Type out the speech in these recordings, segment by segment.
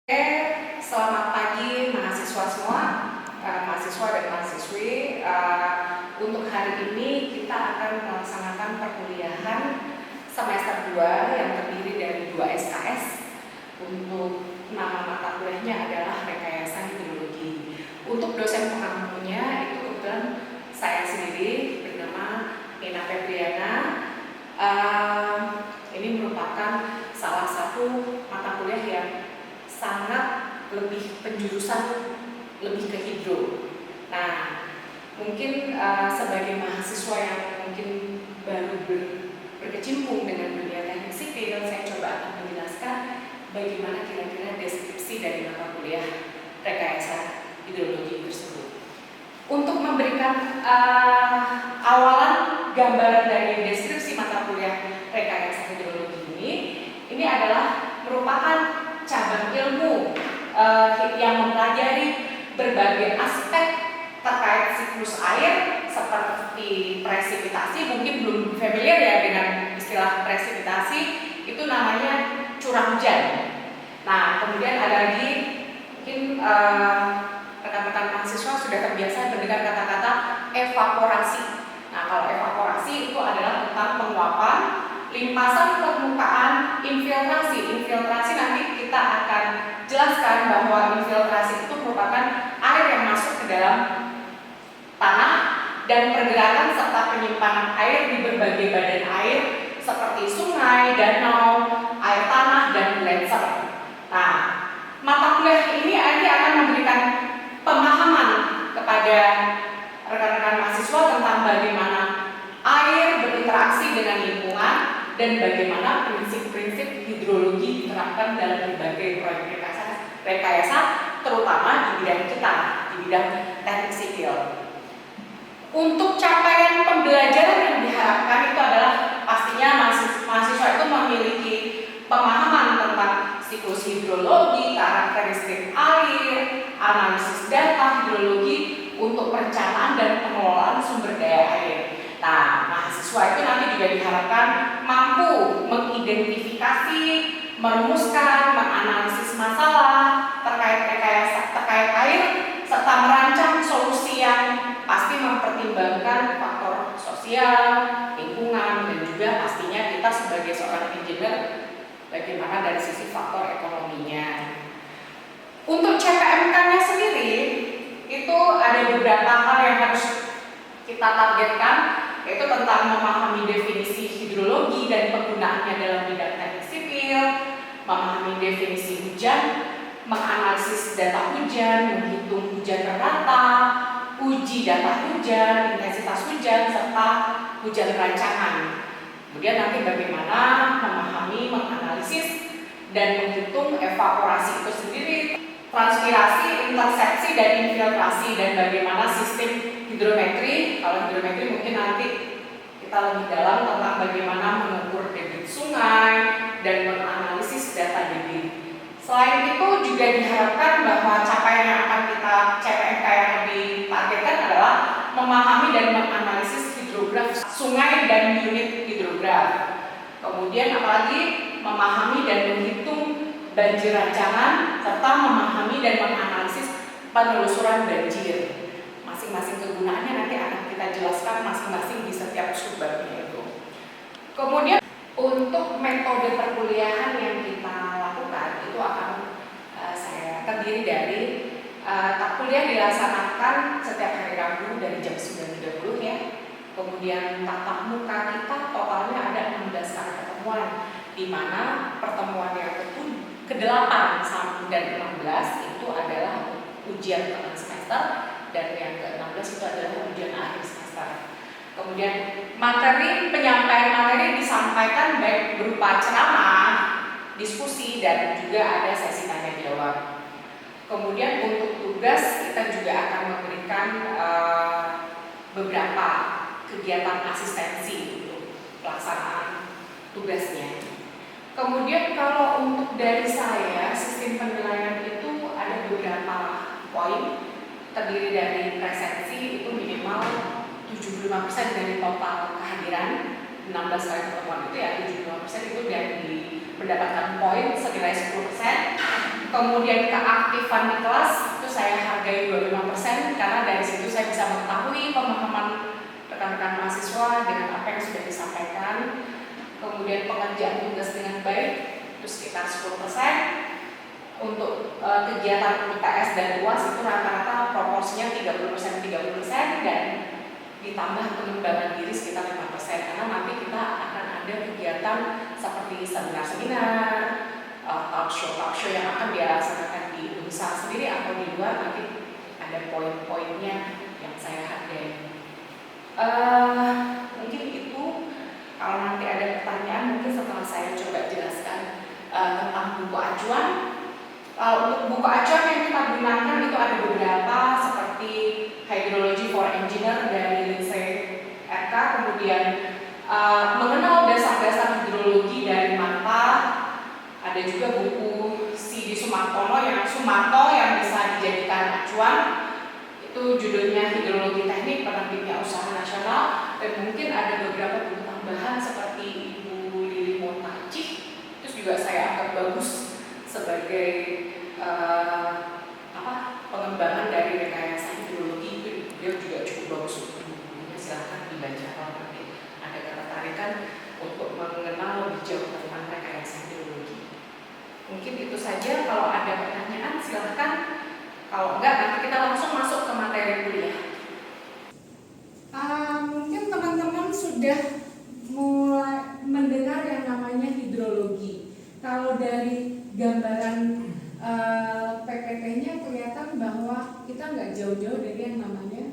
Selamat pagi mahasiswa semua, mahasiswa dan mahasiswi. Untuk hari ini kita akan melaksanakan perkuliahan semester 2 yang terdiri dari 2 SKS. Untuk nama mata kuliahnya adalah Rekayasa Hidrologi. Untuk dosen pengampunya itu kebetulan saya sendiri bernama Nina Febriana. Ini merupakan salah satu mata kuliah yang sangat lebih penjurusan lebih ke hidro. Nah, mungkin sebagai mahasiswa yang mungkin baru berkecimpung dengan dunia teknik sipil, saya coba akan menjelaskan bagaimana kira-kira deskripsi dari mata kuliah rekayasa hidrologi tersebut. Untuk memberikan awalan gambaran dari deskripsi mata kuliah rekayasa hidrologi ini adalah merupakan cabang ilmu yang mempelajari berbagai aspek terkait siklus air seperti presipitasi. Mungkin belum familiar ya dengan istilah presipitasi, itu namanya curah hujan. Nah, kemudian ada lagi mungkin rekan-rekan mahasiswa sudah terbiasa mendengar kata-kata evaporasi. Nah, kalau evaporasi itu adalah tentang penguapan, limpasan permukaan, infiltrasi. Infiltrasi nanti kita akan jelaskan bahwa infiltrasi itu merupakan air yang masuk ke dalam tanah dan pergerakan serta penyimpanan air di berbagai badan air seperti sungai, danau, air tanah, dan gletser. Nah, mata kuliah ini akan memberikan pemahaman kepada rekan-rekan mahasiswa tentang bagaimana air berinteraksi dengan lingkungan dan bagaimana prinsip-prinsip hidrologi diterapkan dalam berbagai proyek rekayasa, terutama di bidang kita, di bidang teknik sipil. Untuk capaian pembelajaran yang diharapkan itu adalah pastinya mahasiswa itu memiliki pemahaman tentang siklus hidrologi, karakteristik air, analisis data hidrologi untuk perencanaan dan pengelolaan sumber daya air. Nah, mahasiswa itu nanti juga diharapkan mampu mengidentifikasi, merumuskan, menganalisis masalah terkait air, serta merancang solusi yang pasti mempertimbangkan faktor sosial, lingkungan, dan juga pastinya kita sebagai seorang engineer bagaimana dari sisi faktor ekonominya. Untuk CPMK-nya sendiri itu ada beberapa hal yang harus kita targetkan, yaitu tentang memahami definisi hidrologi dan penggunaannya dalam bidang teknik sipil, memahami definisi hujan, menganalisis data hujan, menghitung hujan rata, uji data hujan, intensitas hujan, serta hujan rancangan. Kemudian nanti bagaimana memahami, menganalisis, dan menghitung evaporasi itu sendiri, transpirasi, intersepsi, dan infiltrasi, dan bagaimana sistem hidrometri. Kalau hidrometri mungkin nanti kita lebih dalam tentang bagaimana mengukur debit sungai dan menganalisis data debit. Selain itu juga diharapkan bahwa capaian yang akan kita CPMK yang ditargetkan adalah memahami dan menganalisis hidrograf sungai dan unit hidrograf. Kemudian apalagi memahami dan menghitung banjir rancangan serta memahami dan menganalisis penelusuran banjir. Masing-masing kegunaannya nanti akan kita jelaskan masing-masing di setiap subbabnya itu. Kemudian untuk metode perkuliahan yang kita lakukan itu akan saya terdiri dari kuliah dilaksanakan setiap hari Rabu dari jam 9.30 ya. Kemudian tatap muka kita totalnya ada 16 kali pertemuan, di mana pertemuan yang ke-8 dan 16 itu adalah ujian tengah semester, dan yang ke-16 itu adalah ujian akhir semester. Kemudian penyampaian materi disampaikan baik berupa ceramah, diskusi, dan juga ada sesi tanya jawab. Kemudian untuk tugas kita juga akan memberikan beberapa kegiatan asistensi untuk pelaksanaan tugasnya. Kemudian kalau untuk dari saya, sistem penilaian itu ada beberapa poin, terdiri dari presensi itu minimal 75% dari total kehadiran, 16 kali pertemuan itu ya 75% itu dari mendapatkan poin senilai 10%. Kemudian keaktifan di kelas itu saya hargai 25% karena dari situ saya bisa mengetahui pemahaman rekan-rekan mahasiswa dengan apa yang sudah disampaikan. Kemudian pengerjaan tugas dengan baik itu sekitar 10%. Untuk kegiatan UTS dan UAS itu rata-rata proporsinya 30% dan ditambah pengembangan diri sekitar 5% karena nanti kita akan ada kegiatan seperti seminar-seminar, talk show yang akan dilaksanakan di Unsar sendiri atau di luar, nanti ada poin-poinnya yang saya hargai. Mungkin itu, kalau nanti ada pertanyaan mungkin setelah saya coba jelaskan tentang buku acuan. Untuk buku acuan yang kita gunakan itu ada beberapa seperti Hydrology for Engineer dari Lindsay RK, kemudian mengenal dasar-dasar hidrologi dari MATA. Ada juga buku C.D. Sumartono yang bisa dijadikan acuan. Itu judulnya Hidrologi Teknik Penerbitnya Usaha Nasional, dan mungkin ada beberapa buku tambahan seperti Ibu Lili Montacih. Terus juga saya anggap bagus sebagai pengembangan dari rekayasa hidrologi. Itu dia juga cukup bagus untuk bukunya, silahkan dibaca kalau nanti ada ketertarikan untuk mengenal lebih jauh tentang rekayasa hidrologi. Mungkin itu saja, kalau ada pertanyaan silahkan, kalau enggak nanti kita langsung masuk ke materi kuliah. Mungkin teman-teman sudah mulai mendengar yang namanya hidrologi. Kalau dari gambaran PPT-nya kelihatan bahwa kita nggak jauh-jauh dari yang namanya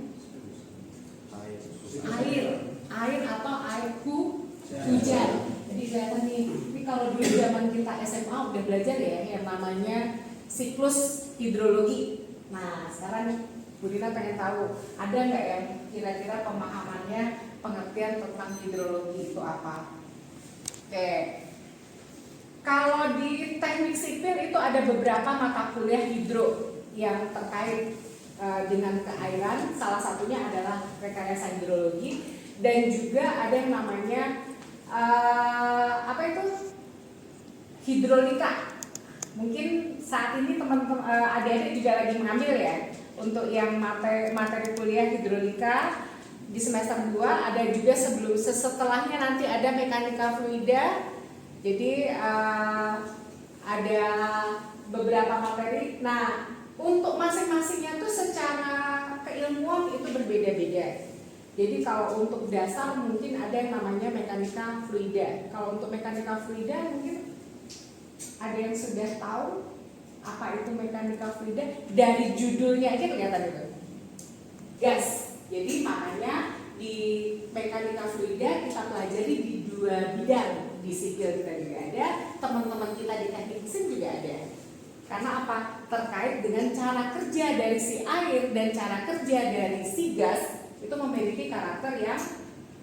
air atau air hujan. Jadi kelihatan nih, ini kalau dulu zaman kita SMA udah belajar ya yang namanya siklus hidrologi. Nah sekarang Bu Dina pengen tahu, ada nggak yang kira-kira pemahamannya, pengertian tentang hidrologi itu apa? Oke. Kalau di teknik sipil itu ada beberapa mata kuliah hidro yang terkait dengan keairan. Salah satunya adalah rekayasa hidrologi, dan juga ada yang namanya hidrolika. Mungkin saat ini teman-teman adik-adik juga lagi mengambil ya untuk yang materi kuliah hidrolika di semester 2. Ada juga setelahnya nanti ada mekanika fluida. Jadi ada beberapa materi. Nah, untuk masing-masingnya tuh secara keilmuan itu berbeda-beda. Jadi kalau untuk dasar mungkin ada yang namanya mekanika fluida. Kalau untuk mekanika fluida mungkin ada yang sudah tahu apa itu mekanika fluida? Dari judulnya aja kelihatan itu. Gas. Jadi makanya di mekanika fluida kita pelajari di 2 bidang. Di sipil kita juga ada, teman-teman kita di teknik mesin juga ada. Karena apa? Terkait dengan cara kerja dari si air dan cara kerja dari si gas itu memiliki karakter yang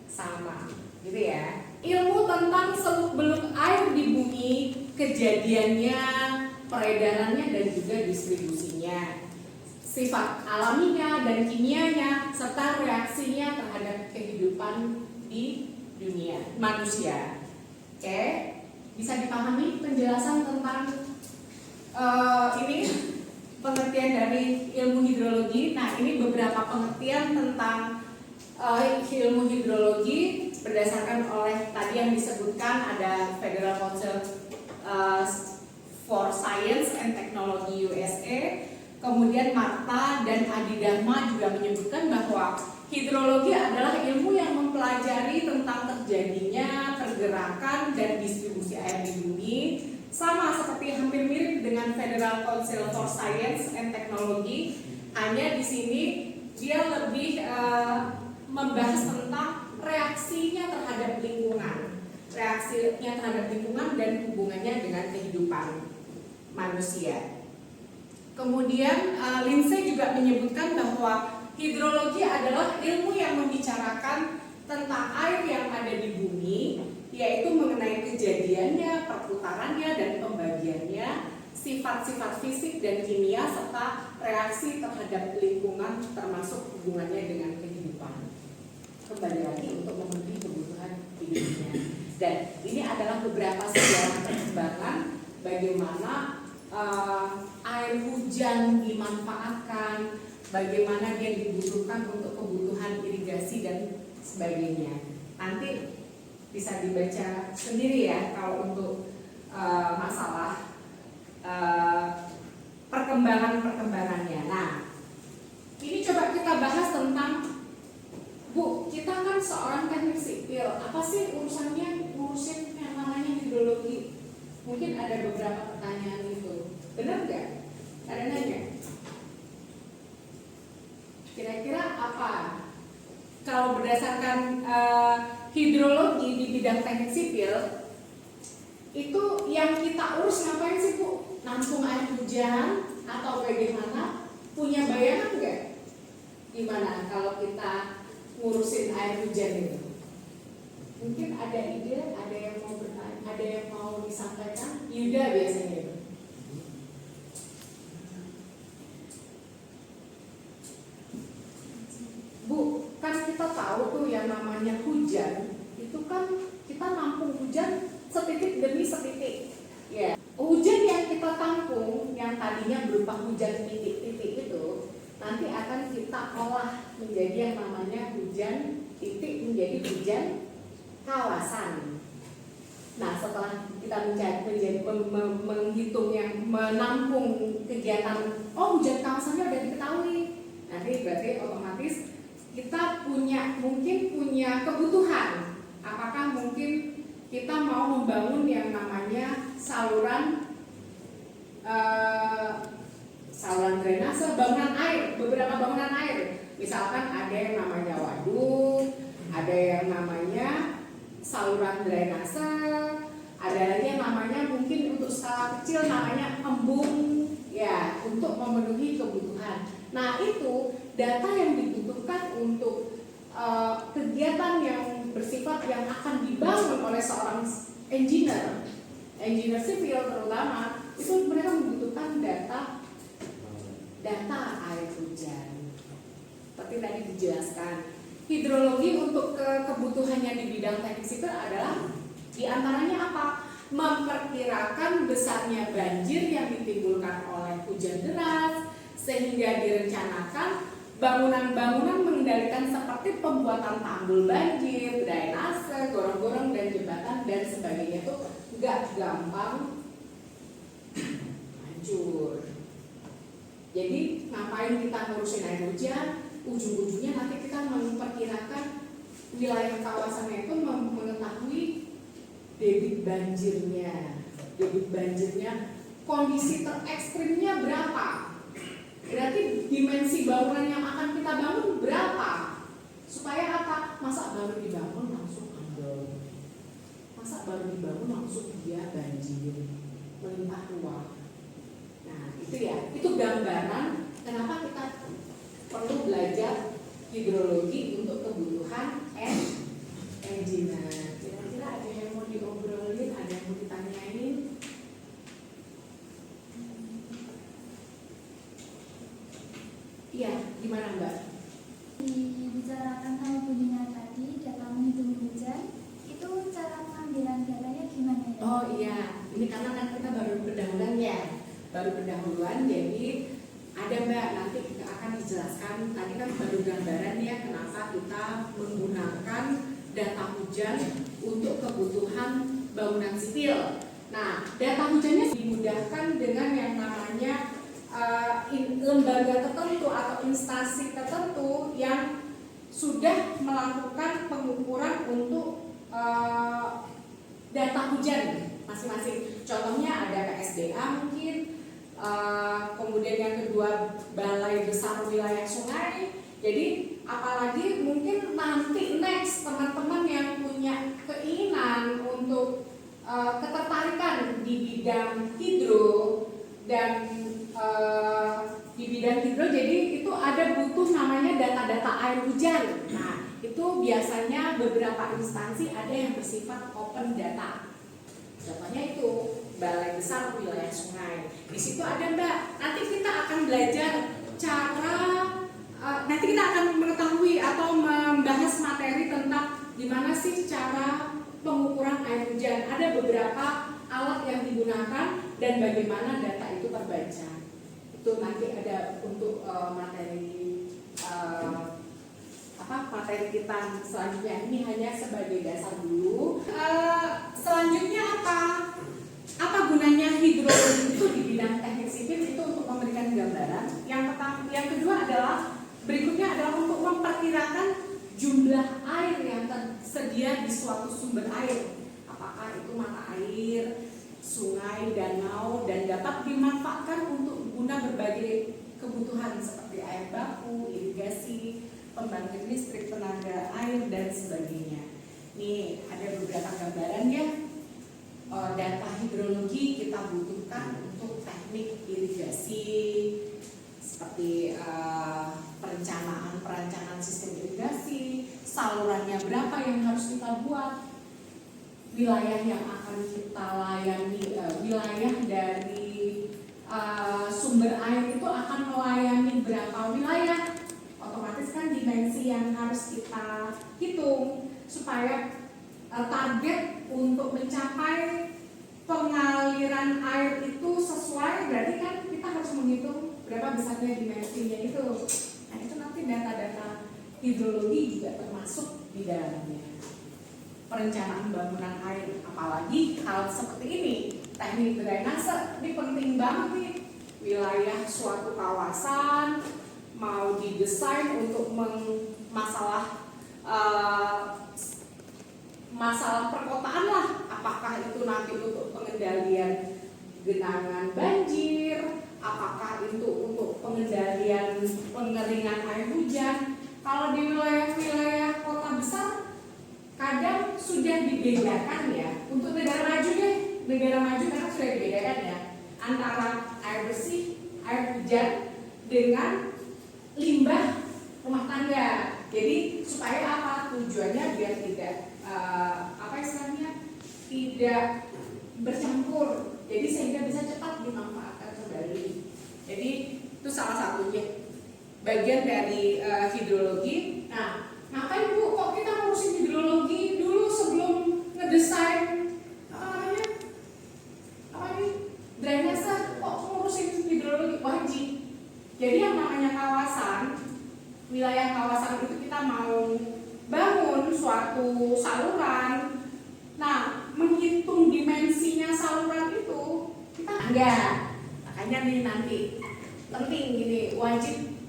sama, gitu ya. Ilmu tentang seluk-beluk air di bumi, kejadiannya, peredarannya dan juga distribusinya, sifat alaminya dan kimianya, serta reaksinya terhadap kehidupan di dunia manusia. Oke, bisa dipahami penjelasan tentang ini pengertian dari ilmu hidrologi. Nah, ini beberapa pengertian tentang ilmu hidrologi berdasarkan oleh tadi yang disebutkan, ada Federal Council for Science and Technology USA. Kemudian Marta dan Adi Dharma juga menyebutkan bahwa hidrologi adalah ilmu yang mempelajari tentang terjadinya pergerakan dan distribusi air di bumi. Sama seperti hampir mirip dengan Federal Council for Science and Technology, hanya di sini dia lebih membahas tentang reaksinya terhadap lingkungan dan hubungannya dengan kehidupan manusia. Kemudian Lindsay juga menyebutkan bahwa hidrologi adalah ilmu yang membicarakan tentang air yang ada di bumi, yaitu mengenai kejadiannya, perputarannya, dan pembagiannya, sifat-sifat fisik dan kimia, serta reaksi terhadap lingkungan termasuk hubungannya dengan kehidupan. Kembali lagi untuk memenuhi kebutuhan hidupnya. Dan ini adalah beberapa sejarah perkembangan bagaimana air hujan dimanfaatkan, bagaimana dia dibutuhkan untuk kebutuhan irigasi dan sebagainya. Nanti bisa dibaca sendiri ya kalau untuk masalah perkembangannya. Nah, ini coba kita bahas tentang, Bu, kita kan seorang teknik sipil, apa sih urusannya ngurusin yang namanya hidrologi? Mungkin ada beberapa pertanyaan itu, benar nggak? Ada nanya? Kira-kira apa? Kalau berdasarkan hidrologi di bidang teknik sipil, itu yang kita urus ngapain sih, Bu? Nampung air hujan atau bagaimana? Punya bayangan nggak? Gimana kalau kita ngurusin air hujan itu? Mungkin ada ide, ada yang mau bertanya, ada yang mau disampaikan? Yuda biasanya itu. Bu, kan kita tahu tuh yang namanya hujan, itu kan kita nampung hujan setitik demi setitik. Ya, hujan yang kita tampung, yang tadinya berupa hujan titik-titik itu, nanti akan kita olah menjadi yang namanya hujan titik menjadi hujan kawasan. Nah, setelah kita menghitung yang menampung kegiatan, oh hujan kawasannya udah diketahui, nanti berarti otomatis kita mungkin punya kebutuhan. Apakah mungkin kita mau membangun yang namanya saluran drainase, bangunan air, beberapa bangunan air. Misalkan ada yang namanya waduk, ada yang namanya saluran drainase, ada lagi yang namanya mungkin untuk skala kecil namanya embung, ya, untuk memenuhi kebutuhan. Nah, itu data yang dibutuhkan untuk kegiatan yang bersifat yang akan dibangun oleh seorang engineer sipil terutama, itu mereka membutuhkan data air hujan. Seperti tadi dijelaskan, hidrologi untuk kebutuhannya di bidang teknik sipil adalah diantaranya apa? Memperkirakan besarnya banjir yang ditimbulkan oleh hujan deras, sehingga direncanakan bangunan-bangunan mengendalikan seperti pembuatan tanggul banjir, drainase, gorong-gorong dan jembatan dan sebagainya itu nggak gampang hancur. Jadi ngapain kita ngurusin air hujan? Ujung-ujungnya nanti kita memperkirakan wilayah kawasannya itu mengetahui debit banjirnya, kondisi terekstrimnya berapa. Berarti dimensi bangunan yang akan kita bangun berapa? Supaya apa? Masa baru dibangun langsung ambrol? Masa baru dibangun langsung dia banjir, melimpah ruah? Nah, itu ya, itu gambaran kenapa kita perlu belajar hidrologi untuk kebutuhan engineer. Kira-kira ada yang mau diobrolin, ada yang mau ditanyain? Iya, gimana Mbak? Dibicarakan sama bunyinya tadi, data menghitung hujan, itu cara pengambilan datanya gimana ya? Oh iya, ini karena kan kita baru pendahuluan ya, jadi ada Mbak, nanti kita akan dijelaskan. Tadi kan baru gambaran ya kenapa kita menggunakan data hujan untuk kebutuhan bangunan sipil. Nah, data hujannya dimudahkan dengan yang namanya lembaga tertentu atau instansi tertentu yang sudah melakukan pengukuran untuk data hujan masing-masing. Contohnya ada PSDA mungkin, kemudian yang kedua Balai Besar Wilayah Sungai. Jadi apalagi mungkin nanti next teman-teman yang punya keinginan untuk ketertarikan di bidang hidro dan di bidang hidro, jadi itu ada butuh namanya data-data air hujan. Nah, itu biasanya beberapa instansi ada yang bersifat open data. Contohnya itu Balai Besar Wilayah Sungai. Di situ ada Mbak. Nanti kita akan belajar cara, nanti kita akan mengetahui atau membahas materi tentang gimana sih cara pengukuran air hujan. Ada beberapa alat yang digunakan. dan bagaimana data itu terbaca. Itu nanti ada untuk materi materi kita selanjutnya. Ini hanya sebagai dasar dulu. Selanjutnya apa gunanya hidrologi itu di bidang teknik sipil itu untuk memberikan gambaran. Yang kedua adalah berikutnya adalah untuk memperkirakan jumlah air yang tersedia di suatu sumber air. Apakah itu mata air, sungai, danau, dan dapat dimanfaatkan untuk guna berbagai kebutuhan seperti air baku, irigasi, pembangkit listrik, tenaga air, dan sebagainya. Nih ada beberapa gambaran ya. Data hidrologi kita butuhkan untuk teknik irigasi seperti perencanaan sistem irigasi, salurannya berapa yang harus kita buat, wilayah yang akan kita layani, wilayah dari sumber air itu akan melayani berapa wilayah, otomatis kan dimensi yang harus kita hitung supaya target untuk mencapai pengaliran air itu sesuai, berarti kan kita harus menghitung berapa besarnya dimensinya itu. Nah itu nanti data-data hidrologi juga termasuk di dalamnya. Perencanaan bangunan air, apalagi hal seperti ini, teknik drainase, ini penting banget nih. Wilayah suatu kawasan mau didesain untuk masalah perkotaan lah, apakah itu nanti untuk pengendalian genangan banjir, apakah itu untuk pengendalian pengeringan air hujan. Kalau di wilayah-wilayah kota besar kadang sudah dibedakan ya, untuk negara maju karena sudah dibedakan ya antara air bersih, air hujan dengan limbah rumah tangga. Jadi supaya apa? Tujuannya biar tidak tidak bercampur. Jadi sehingga bisa cepat dimanfaatkan kembali. Jadi itu salah satunya bagian dari hidrologi. Nah, ngapain Bu kok kita ngurusin hidrologi dulu sebelum ngedesain drainase, kok ngurusin hidrologi? Wajib. Jadi yang namanya kawasan, wilayah kawasan itu kita mau bangun suatu saluran. Nah, menghitung dimensinya saluran itu kita enggak. Makanya nih nanti penting gini, wajib.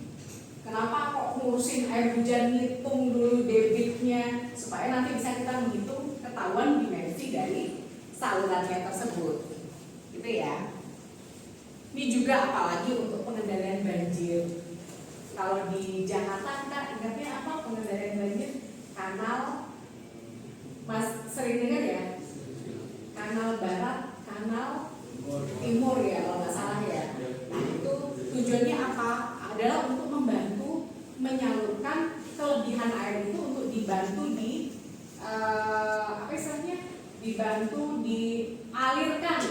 Kenapa kok ngurusin air hujan, hitung dulu debitnya supaya nanti bisa kita menghitung ketahuan dimensi dari salurannya tersebut. Gitu ya. Ini juga apalagi untuk pengendalian banjir. Kalau di Jakarta kita ingatnya apa pengendalian banjir? Kanal, Mas sering dengar ya? Kanal Barat, Kanal Timur ya kalau nggak salah ya. Nah itu tujuannya apa? Adalah untuk membantu menyalurkan kelebihan air itu untuk dibantu dibantu dialirkan,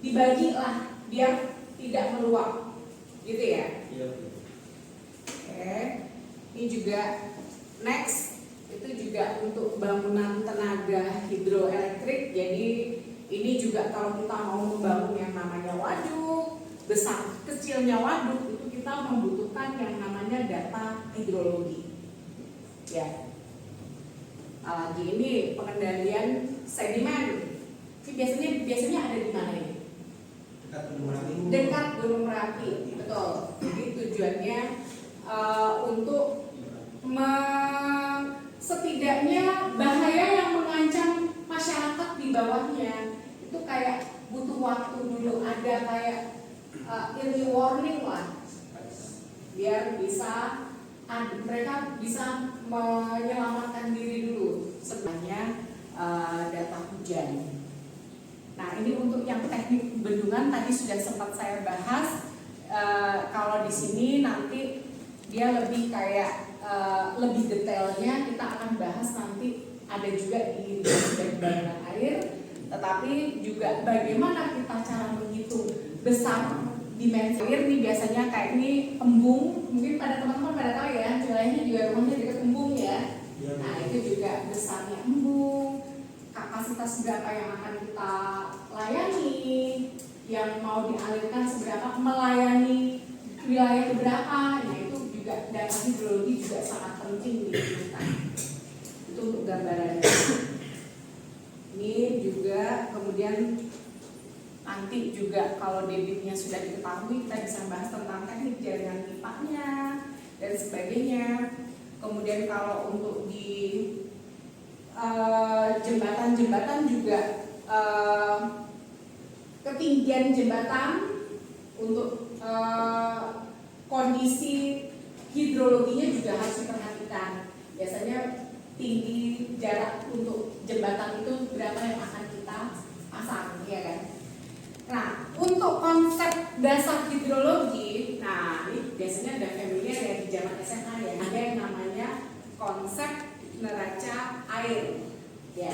dibagilah biar tidak meluap, gitu ya. Oke, ini juga next itu juga untuk bangunan tenaga hidroelektrik. Jadi ini juga kalau kita mau membangun yang namanya waduk, besar kecilnya waduk itu kita membutuhkan yang namanya data hidrologi. Ya. Lagi ini pengendalian sedimen. Ini biasanya ada di mana ini? Dekat Gunung Merapi, betul. Jadi tujuannya untuk setidaknya bahaya yang mengancam masyarakat di bawahnya itu kayak butuh waktu dulu, ada kayak early warning lah, biar bisa mereka bisa menyelamatkan diri dulu sebenarnya data hujan. Nah ini untuk yang teknik bendungan tadi sudah sempat saya bahas. Kalau di sini nanti dia lebih kayak lebih detailnya kita akan bahas nanti, ada juga di bangunan air, tetapi juga bagaimana kita cara menghitung besar dimensi air. Ini biasanya kayak ini embung, mungkin pada teman-teman pada tahu ya, wilayahnya juga rumahnya dekat embung ya. Nah itu juga besarnya embung, kapasitas berapa yang akan kita layani, yang yang mau dialirkan seberapa, melayani wilayah berapa, nah itu juga data hidrologi juga sangat penting dilakukan. Itu untuk gambarannya. Ini juga kemudian nanti juga kalau debitnya sudah diketahui, kita bisa bahas tentang teknik jaringan pipanya dan sebagainya. Kemudian kalau untuk di jembatan-jembatan juga ketinggian jembatan untuk kondisi hidrologinya juga harus diperhatikan. Biasanya tinggi jarak untuk jembatan itu berapa yang akan kita pasang, ya kan? Nah, untuk konsep dasar hidrologi, nah ini biasanya ada familiar ya di zaman SMA ya, ada yang namanya konsep neraca air, ya.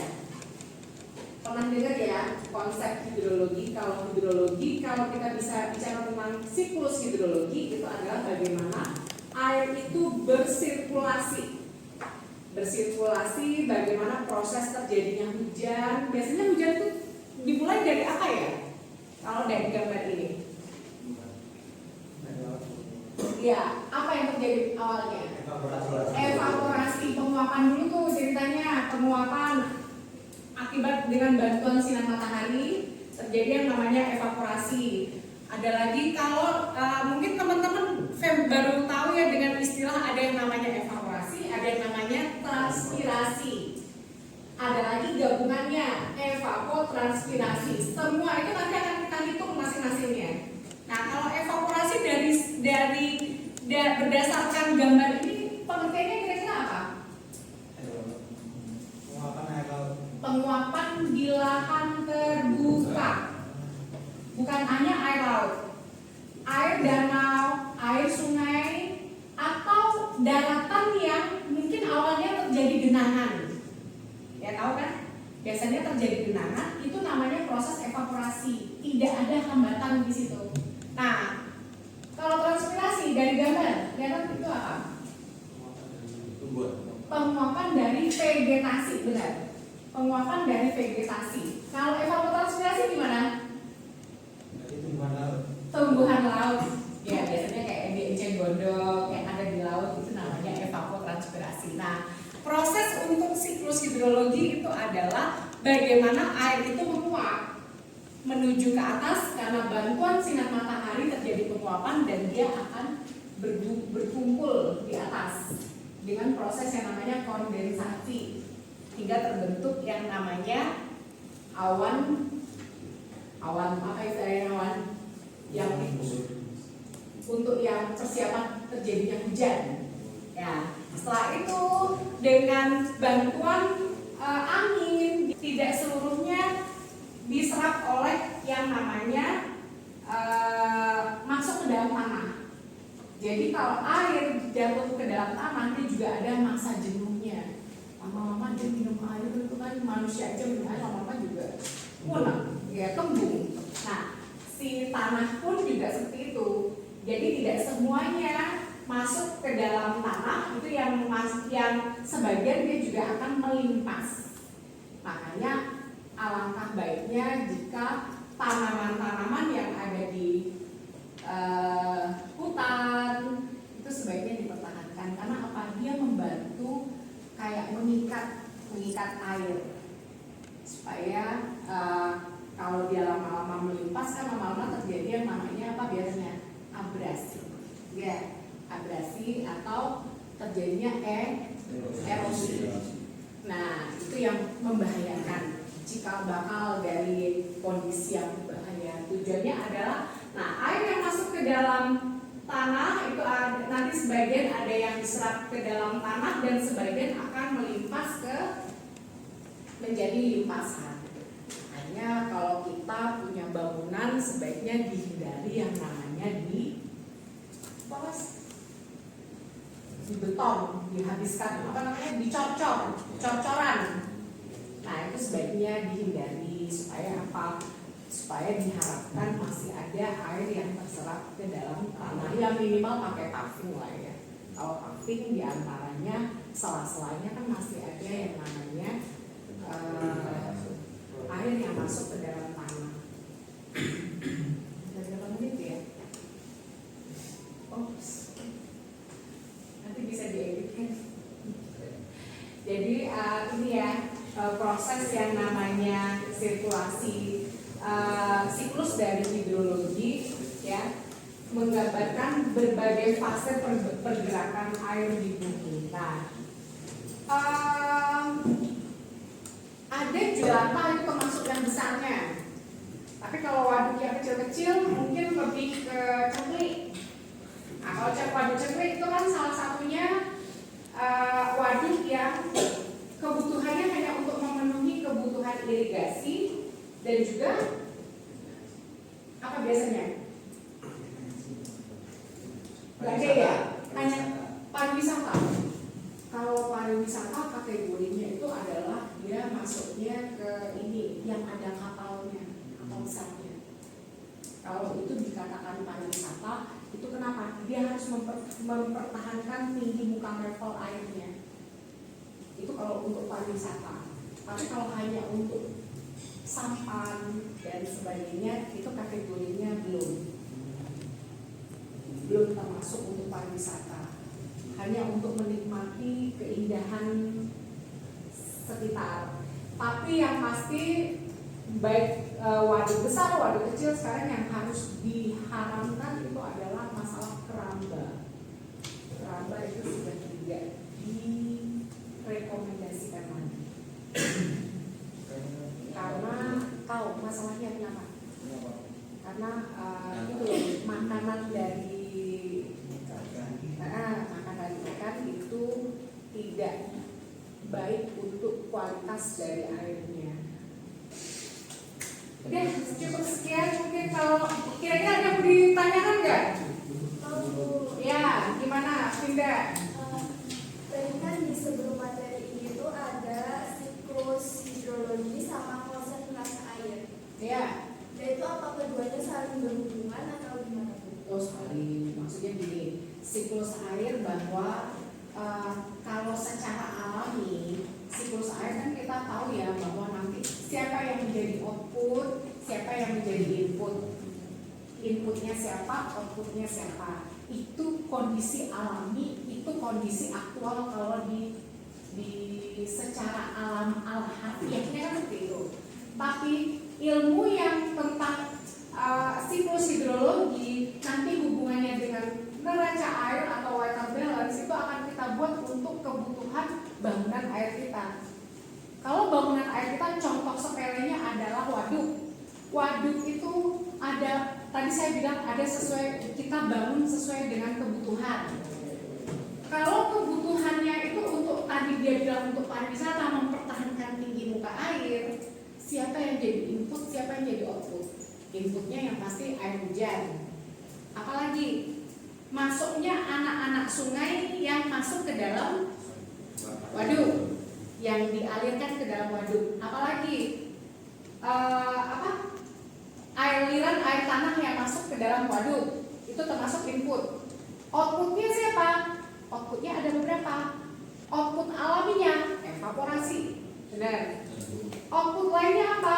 Pernah dengar ya konsep hidrologi? Kalau hidrologi, kalau kita bisa bicara tentang siklus hidrologi, itu adalah bagaimana air itu bersirkulasi. Bersirkulasi, bagaimana proses terjadinya hujan. Biasanya hujan itu dimulai dari apa ya? Kalau dari gambar ini, ya, apa yang terjadi awalnya? Evaporasi, penguapan dulu tuh ceritanya, penguapan akibat dengan bantuan sinar matahari terjadi yang namanya evaporasi. Ada lagi kalau mungkin teman-teman baru tahu ya dengan istilah ada yang namanya evaporasi, ada yang namanya transpirasi. Ada lagi gabungannya evapotranspirasi. Semua itu nanti akan kita hitung masing-masingnya. Nah, kalau evaporasi berdasarkan gambar ini pengertiannya kira-kira apa? Penguapan di lahan terbuka. Bukan hanya air laut, air danau, air sungai, atau daratan yang mungkin awalnya terjadi genangan. Ya tahu kan? Biasanya terjadi genangan, itu namanya proses evaporasi. Tidak ada hambatan di situ. Nah, kalau transpirasi dari gambar, lihat itu apa? Penguapan dari vegetasi, benar. Penguapan dari vegetasi. Kalau evapotranspirasi gimana? Tumbuhan laut. Ya, biasanya kayak di enceng gondok yang ada di laut itu namanya evapotranspirasi. Nah, proses untuk siklus hidrologi itu adalah bagaimana air itu menguap menuju ke atas karena bantuan sinar matahari terjadi penguapan dan dia akan berkumpul di atas dengan proses yang namanya kondensasi hingga terbentuk yang namanya awan apa istilahnya awan yang untuk yang persiapan terjadinya hujan. Ya, setelah itu dengan bantuan angin tidak seluruhnya diserap oleh yang namanya masuk ke dalam tanah. Jadi kalau air jatuh ke dalam tanah dia juga ada masa jenuhnya. Lama-lama dia minum air itu kan manusia aja minum air lama-lama juga punah, ya kembung. Nah, si tanah pun juga seperti itu. Jadi tidak semuanya masuk ke dalam tanah, itu yang sebagian dia juga akan melimpas. Makanya alangkah baiknya jika tanaman-tanaman yang ada di hutan itu sebaiknya dipertahankan karena apa? Dia membantu kayak mengikat air supaya kalau dia lama-lama melimpas kan lama-lama terjadi yang namanya apa biasanya? Abrasi. Ya, abrasi atau terjadinya erosi. Nah, itu yang membahayakan jika bakal dari kondisi yang berbahaya. Tujuannya adalah, nah air yang masuk ke dalam tanah itu nanti sebagian ada yang diserap ke dalam tanah dan sebagian akan melimpas ke menjadi limpasan. Hanya kalau kita punya bangunan sebaiknya dihindari yang namanya di beton, dihabiskan apa namanya dicor-coran. Nah itu sebaiknya dihindari supaya apa? Supaya diharapkan masih ada air yang terserap ke dalam tanah. Yang minimal pakai paving lah ya. Kalau paving diantaranya sela-selanya kan masih ada yang namanya air yang masuk ke dalam tanah. proses yang namanya sirkulasi siklus dari hidrologi, ya, menggambarkan berbagai fase pergerakan air di bumi. Nah, ada jelantah itu termasuk yang besarnya. Tapi kalau waduk yang kecil-kecil mungkin lebih ke cengklik. Nah, kalau waduk cengklik itu kan salah satunya waduk yang kebutuhannya hanya untuk memenuhi kebutuhan irigasi dan juga apa biasanya? Nggak ada ya, hanya pariwisata. Kalau pariwisata kategorinya itu adalah dia masuknya ke ini yang ada kapalnya, kapal besarnya. Kalau itu dikatakan pariwisata, itu kenapa? Dia harus mempertahankan tinggi muka level airnya. Itu kalau untuk pariwisata. Tapi kalau hanya untuk sampan dan sebagainya, itu kategorinya belum termasuk untuk pariwisata. Hanya untuk menikmati keindahan sekitar. Tapi yang pasti baik waduk besar, waduk kecil, sekarang yang harus diharamkan itu adalah masalah keramba. Keramba itu sudah tidak direkomendasikan lagi. Karena tahu masalahnya kenapa? Karena itu makanan dari makanan ikan itu tidak baik untuk kualitas dari airnya. Udah cukup sekian, mungkin kalau kira-kira ada yang ditanyakan nggak? Ya, gimana Vinda? Tadi kan di sebelum materi ini tuh ada siklus hidrologi sama konsentrasi air. Ya. Dan itu apa keduanya saling berhubungan atau gimana tuh? Oh sekali, maksudnya gini, siklus air bahwa kalau secara alami siklus air kan kita tahu ya bahwa nanti siapa yang menjadi output, siapa yang menjadi input, inputnya siapa, outputnya siapa. Itu kondisi alami, itu kondisi aktual kalau di secara alam alhamiahnya kan seperti itu. Tapi ilmu yang tentang siklus hidrologi nanti hubungannya dengan neraca air atau water balance itu akan kita buat untuk kebutuhan bangunan air kita. Kalau bangunan air kita contoh sepelenya adalah waduk. Waduk itu ada, tadi saya bilang ada sesuai, kita bangun sesuai dengan kebutuhan. Kalau kebutuhannya itu untuk, tadi dia bilang untuk pariwisata, mempertahankan tinggi muka air, siapa yang jadi input, siapa yang jadi output? Inputnya yang pasti air hujan. Apalagi masuknya anak-anak sungai yang masuk ke dalam waduk, yang dialirkan ke dalam waduk. Apalagi air liran, air tanah yang masuk ke dalam waduk, itu termasuk input. Outputnya siapa? Outputnya ada beberapa. Output alaminya evaporasi, benar. Output lainnya apa?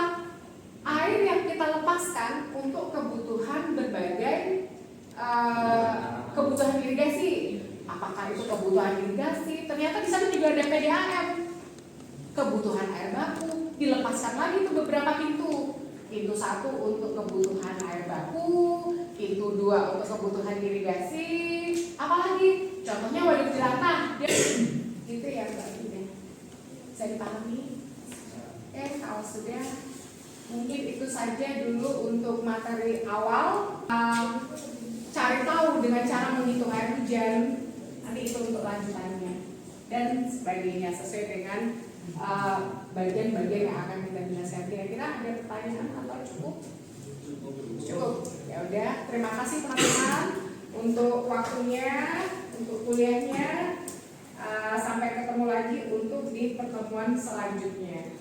Air yang kita lepaskan untuk kebutuhan berbagai kebutuhan irigasi. Apakah itu kebutuhan irigasi? Ternyata di sana juga ada PDAM. Kebutuhan air baku, dilepaskan lagi itu beberapa pintu. Pintu 1 untuk kebutuhan air baku, pintu 2 untuk kebutuhan irigasi. Apalagi? Contohnya waduk jelantah. Gitu ya Mbak Ida. Bisa dipahami? Kalau sudah, mungkin itu saja dulu untuk materi awal. Cari tahu dengan cara menghitung air hujan, nanti itu untuk lanjutannya dan sebagainya sesuai dengan bagian-bagian yang akan kita jelaskan. Kira-kira ada pertanyaan atau cukup? Cukup. Ya udah, terima kasih teman-teman untuk waktunya, untuk kuliahnya. Sampai ketemu lagi untuk di pertemuan selanjutnya.